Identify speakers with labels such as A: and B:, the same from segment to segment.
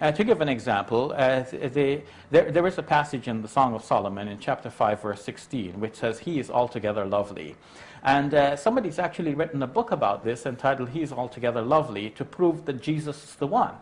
A: To give an example, there is a passage in the Song of Solomon in chapter 5, verse 16, which says, "He is altogether lovely." And somebody's actually written a book about this entitled, "He is Altogether Lovely," to prove that Jesus is the one.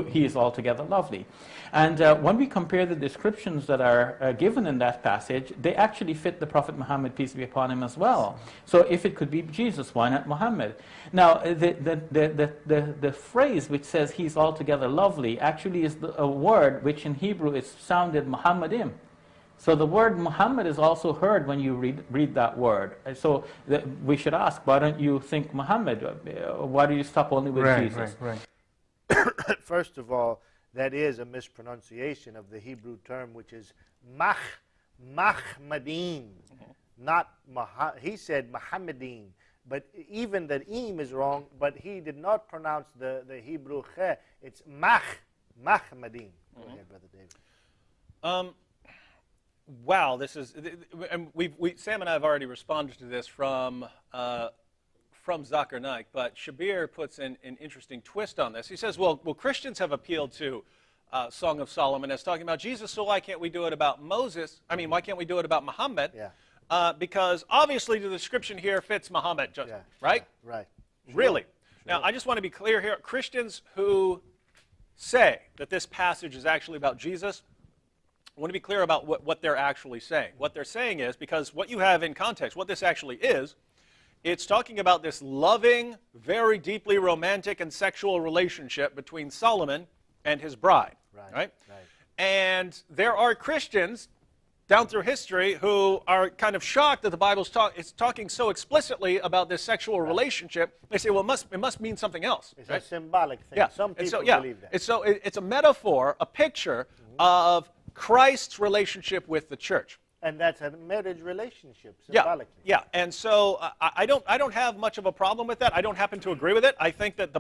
A: He is altogether lovely. And when we compare the descriptions that are given in that passage, they actually fit the Prophet Muhammad, peace be upon him, as well. So if it could be Jesus, why not Muhammad? Now, the phrase which says "he's altogether lovely" actually is a word which in Hebrew is sounded Muhammadim. So the word Muhammad is also heard when you read that word. So we should ask, why don't you think Muhammad? Why do you stop only with Jesus?
B: Right. First of all, that is a mispronunciation of the Hebrew term, which is Mahmadin, not he said Muhammadin. But even that eem is wrong, but he did not pronounce the Hebrew khe. It's Mahmadin. Go ahead, Brother David.
C: Wow, this is, and Sam and I have already responded to this from Zakir Naik, but Shabir puts an interesting twist on this. He says, well, Christians have appealed to Song of Solomon as talking about Jesus, so why can't we do it about Moses? I mean, why can't we do it about Muhammad?
B: Yeah.
C: Because obviously the description here fits Muhammad, right?
B: Yeah, right.
C: Really?
B: Sure.
C: Now, I just want to be clear here. Christians who say that this passage is actually about Jesus, I want to be clear about what they're actually saying. What they're saying is, because what you have in context, what this actually is, it's talking about this loving, very deeply romantic and sexual relationship between Solomon and his bride. Right? And there are Christians down through history who are kind of shocked that the Bible's talking so explicitly about this sexual relationship. They say, well, it must mean something else.
B: It's a symbolic thing.
C: Yeah.
B: Some people believe that.
C: It's a metaphor, a picture of Christ's relationship with the church.
B: And that's a marriage relationship, symbolically.
C: Yeah. And so I don't have much of a problem with that. I don't happen to agree with it. I think that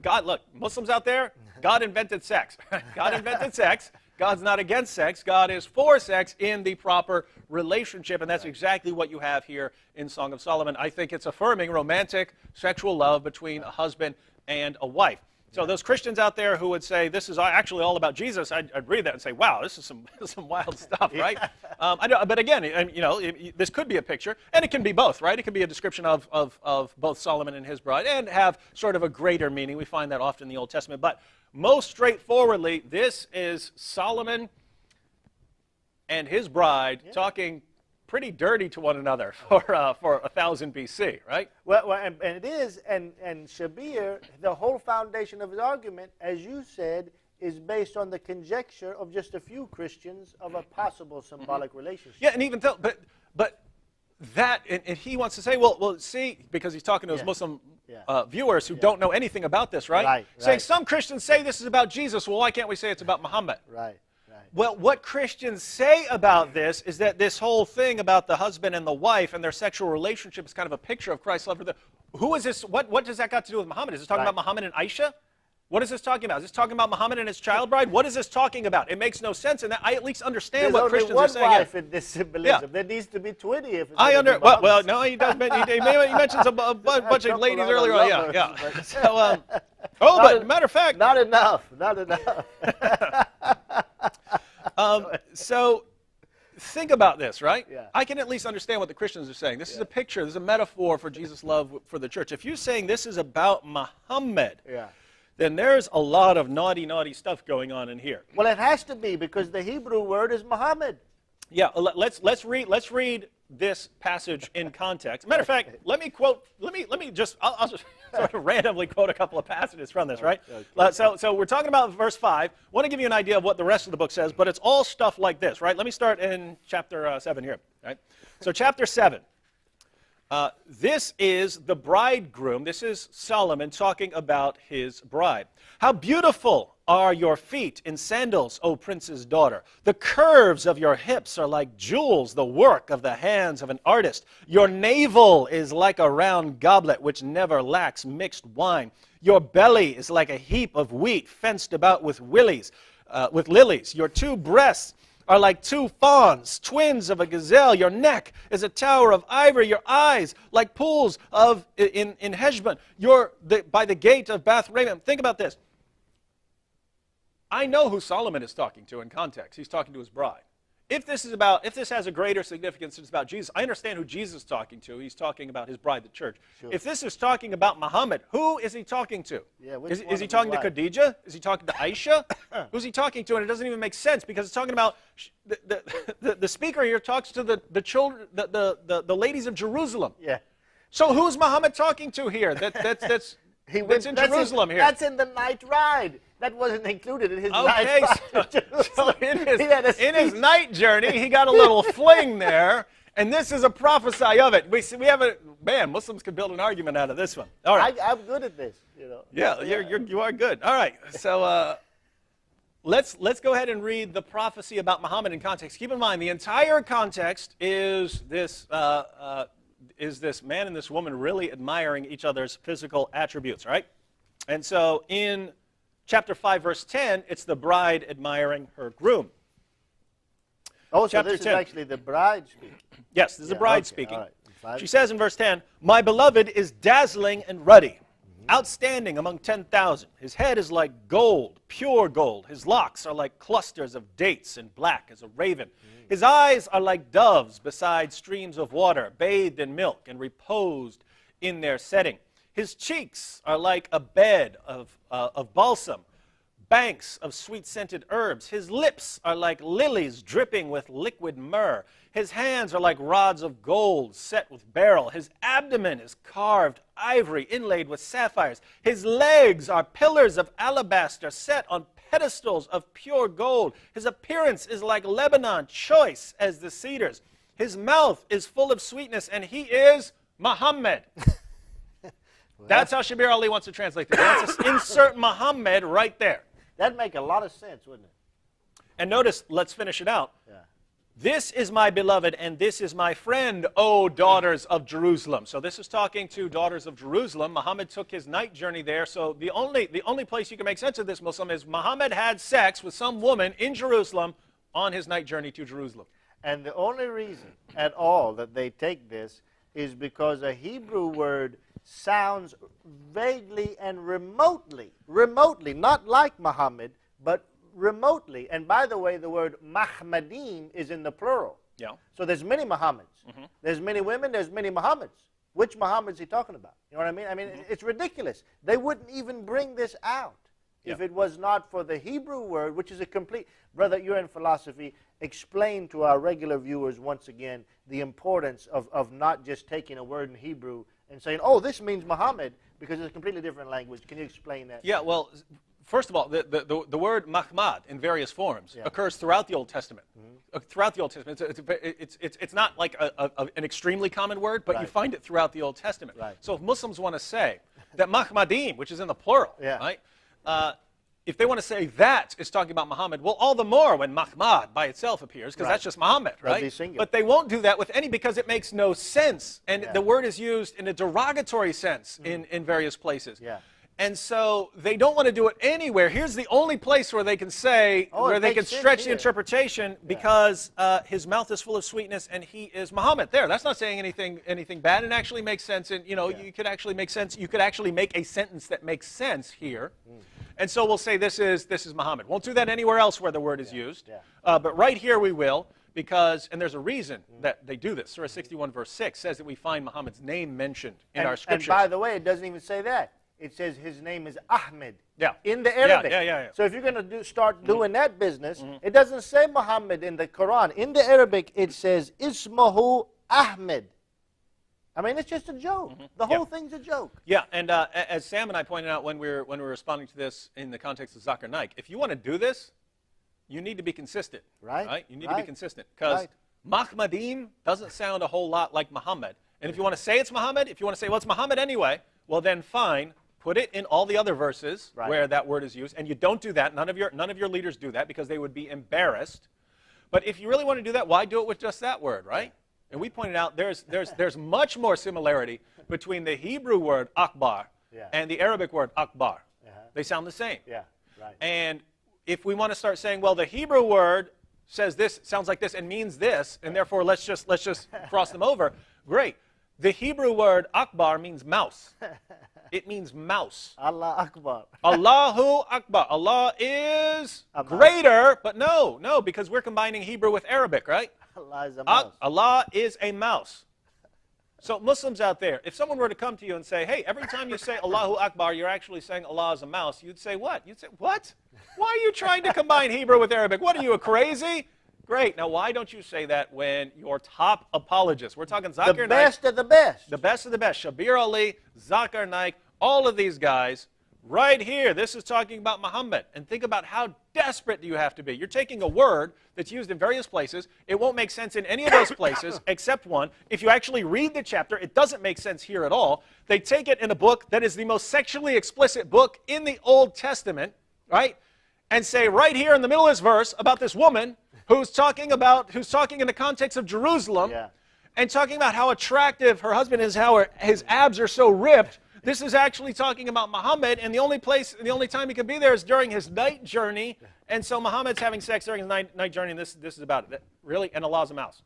C: God, look, Muslims out there, God invented sex. God invented sex. God's not against sex. God is for sex in the proper relationship, and that's exactly what you have here in Song of Solomon. I think it's affirming romantic sexual love between a husband and a wife. So those Christians out there who would say this is actually all about Jesus, I'd read that and say, wow, this is some wild stuff, right? But again, this could be a picture, and it can be both, right? It can be a description of both Solomon and his bride, and have sort of a greater meaning. We find that often in the Old Testament. But most straightforwardly, this is Solomon and his bride talking pretty dirty to one another for 1000 BC, right?
B: Well, and it is, and Shabir, the whole foundation of his argument, as you said, is based on the conjecture of just a few Christians of a possible symbolic relationship.
C: Yeah, and even though, but that, and he wants to say, well, see, because he's talking to his Muslim viewers who don't know anything about this, right? Saying some Christians say this is about Jesus, well, why can't we say it's about Muhammad?
B: Right.
C: Well, what Christians say about this is that this whole thing about the husband and the wife and their sexual relationship is kind of a picture of Christ's love for them. Who is this? What does that got to do with Muhammad? Is this talking about Muhammad and Aisha? What is this talking about? Is this talking about Muhammad and his child bride? What is this talking about? It makes no sense, and that I at least understand what Christians are saying.
B: There's only one wife in this symbolism. There needs to be 20 if it's
C: well, no, he does. He mentions a bunch of ladies earlier on. Yeah. So, but matter of fact,
B: not enough.
C: So think about this, right?
B: Yeah.
C: I can at least understand what the Christians are saying. This is a picture, this is a metaphor for Jesus' love for the church. If you're saying this is about Muhammad, then there's a lot of naughty stuff going on in here.
B: Well, it has to be, because the Hebrew word is Muhammad.
C: Yeah, let's read this passage in context. Matter of fact, I'll just sort of randomly quote a couple of passages from this, right? Okay. So we're talking about verse 5. I want to give you an idea of what the rest of the book says, but it's all stuff like this, right? Let me start in chapter 7 here, right? So chapter 7. This is the bridegroom. This is Solomon talking about his bride. How beautiful are your feet in sandals, O prince's daughter. The curves of your hips are like jewels, the work of the hands of an artist. Your navel is like a round goblet which never lacks mixed wine. Your belly is like a heap of wheat fenced about with lilies. Your two breasts are like two fawns, twins of a gazelle. Your neck is a tower of ivory. Your eyes like pools in Heshbon. By the gate of Bath Raymond. Think about this. I know who Solomon is talking to in context. He's talking to his bride. If this has a greater significance, it's about Jesus. I understand who Jesus is talking to. He's talking about his bride, the church.
B: Sure.
C: If this is talking about Muhammad, who is he talking to?
B: Yeah,
C: is he talking to Khadijah? Is he talking to Aisha? Who's he talking to? And it doesn't even make sense because it's talking about the speaker here talks to the children, the ladies of Jerusalem.
B: Yeah.
C: So who's Muhammad talking to here? That's in Jerusalem here.
B: That's in the night ride. That wasn't included in his night ride.
C: So in his night journey, he got a little fling there, and this is a prophesy of it. We have a man. Muslims can build an argument out of this one. All right,
B: I'm good at this. You know.
C: Yeah, you are good. All right, so let's go ahead and read the prophecy about Muhammad in context. Keep in mind, the entire context is this man and this woman really admiring each other's physical attributes, right? And so in chapter 5, verse 10, it's the bride admiring her groom.
B: Oh,
C: chapter
B: so this
C: 10.
B: is actually the bride speaking.
C: Yes, this is the bride speaking.
B: All right.
C: She says in verse 10, "My beloved is dazzling and ruddy, outstanding among 10,000. His head is like gold, pure gold. His locks are like clusters of dates and black as a raven. His eyes are like doves beside streams of water, bathed in milk and reposed in their setting. His cheeks are like a bed of balsam, banks of sweet-scented herbs. His lips are like lilies dripping with liquid myrrh. His hands are like rods of gold set with beryl. His abdomen is carved ivory inlaid with sapphires. His legs are pillars of alabaster set on pedestals of pure gold. His appearance is like Lebanon, choice as the cedars. His mouth is full of sweetness, and he is Muhammad." That's how Shabir Ali wants to translate this. Let's insert Muhammad right there.
B: That'd make a lot of sense, wouldn't it?
C: And notice, let's finish it out.
B: Yeah.
C: "This is my beloved, and this is my friend, O daughters of Jerusalem." So this is talking to daughters of Jerusalem. Muhammad took his night journey there. So the only place you can make sense of this, Muslim, is Muhammad had sex with some woman in Jerusalem on his night journey to Jerusalem.
B: And the only reason at all that they take this is because a Hebrew word sounds vaguely and remotely, not like Muhammad, but remotely. And by the way, the word Mahmadim is in the plural.
C: Yeah.
B: So there's many Muhammads. There's many women, there's many Muhammads. Which Muhammad is he talking about? You know what I mean? I mean, it's ridiculous. They wouldn't even bring this out if it was not for the Hebrew word, which is a complete... Brother, you're in philosophy. Explain to our regular viewers once again the importance of not just taking a word in Hebrew and saying, oh, this means Muhammad, because it's a completely different language. Can you explain that?
C: Yeah, well, first of all, the word Mahmad in various forms occurs throughout the Old Testament. Throughout the Old Testament. It's not like an extremely common word, but you find it throughout the Old Testament.
B: Right.
C: So if Muslims want to say that Mahmadim, which is in the plural, right? If they want to say that is talking about Muhammad, well, all the more when Mahmad by itself appears, because that's just Muhammad, right? But they won't do that with any because it makes no sense. And the word is used in a derogatory sense in various places.
B: Yeah.
C: And so they don't want to do it anywhere. Here's the only place where they can say, where they can stretch the interpretation, because his mouth is full of sweetness and he is Muhammad. There, that's not saying anything bad, and actually makes sense. And you could actually make sense. You could actually make a sentence that makes sense here. And so we'll say this is Muhammad. Won't do that anywhere else where the word is used. But right here we will, because, and there's a reason that they do this. Surah 61 verse 6 says that we find Muhammad's name mentioned in our scriptures.
B: And by the way, it doesn't even say that. It says his name is Ahmed in the Arabic. So if you're going to start doing that business, it doesn't say Muhammad in the Quran. In the Arabic, it says Ismahu Ahmed. I mean, it's just a joke. The whole thing's a joke.
C: Yeah, and as Sam and I pointed out when we were responding to this in the context of Zakir Naik, if you want to do this, you need to be consistent.
B: Right.
C: You need to be consistent. Because Mahmadim doesn't sound a whole lot like Muhammad. And if you want to say it's Muhammad, if you want to say, well, it's Muhammad anyway, well, then fine. Put it in all the other verses where that word is used. And you don't do that. None of your leaders do that because they would be embarrassed. But if you really want to do that, why do it with just that word, right? And we pointed out there's much more similarity between the Hebrew word akbar and the Arabic word akbar. They sound the same. And if we want to start saying, well, the Hebrew word says this, sounds like this, and means this, and therefore let's just cross them over, great. The Hebrew word akbar means mouse. It means mouse.
B: Allah Akbar.
C: Allahu Akbar. Allah is
B: A mouse.
C: greater, but no, because we're combining Hebrew with Arabic, right?
B: Allah is a mouse.
C: Allah is a mouse. So Muslims out there, if someone were to come to you and say, hey, every time you say Allahu Akbar, you're actually saying Allah is a mouse, you'd say what? You'd say, what? Why are you trying to combine Hebrew with Arabic? What are you, crazy? Great. Now, why don't you say that when your top apologists, we're talking Zakir Naik.
B: The best of the best.
C: The best of the best. Shabir Ali, Zakir Naik, all of these guys, right here, this is talking about Muhammad. And think about how desperate do you have to be. You're taking a word that's used in various places. It won't make sense in any of those places except one. If you actually read the chapter, it doesn't make sense here at all. They take it in a book that is the most sexually explicit book in the Old Testament, right? And say right here in the middle of this verse about this woman who's talking in the context of Jerusalem, and talking about how attractive her husband is, how his abs are so ripped. This is actually talking about Muhammad, and the only time he can be there is during his night journey. And so Muhammad's having sex during his night journey, and this is about it. Really? And Allah's a mouse.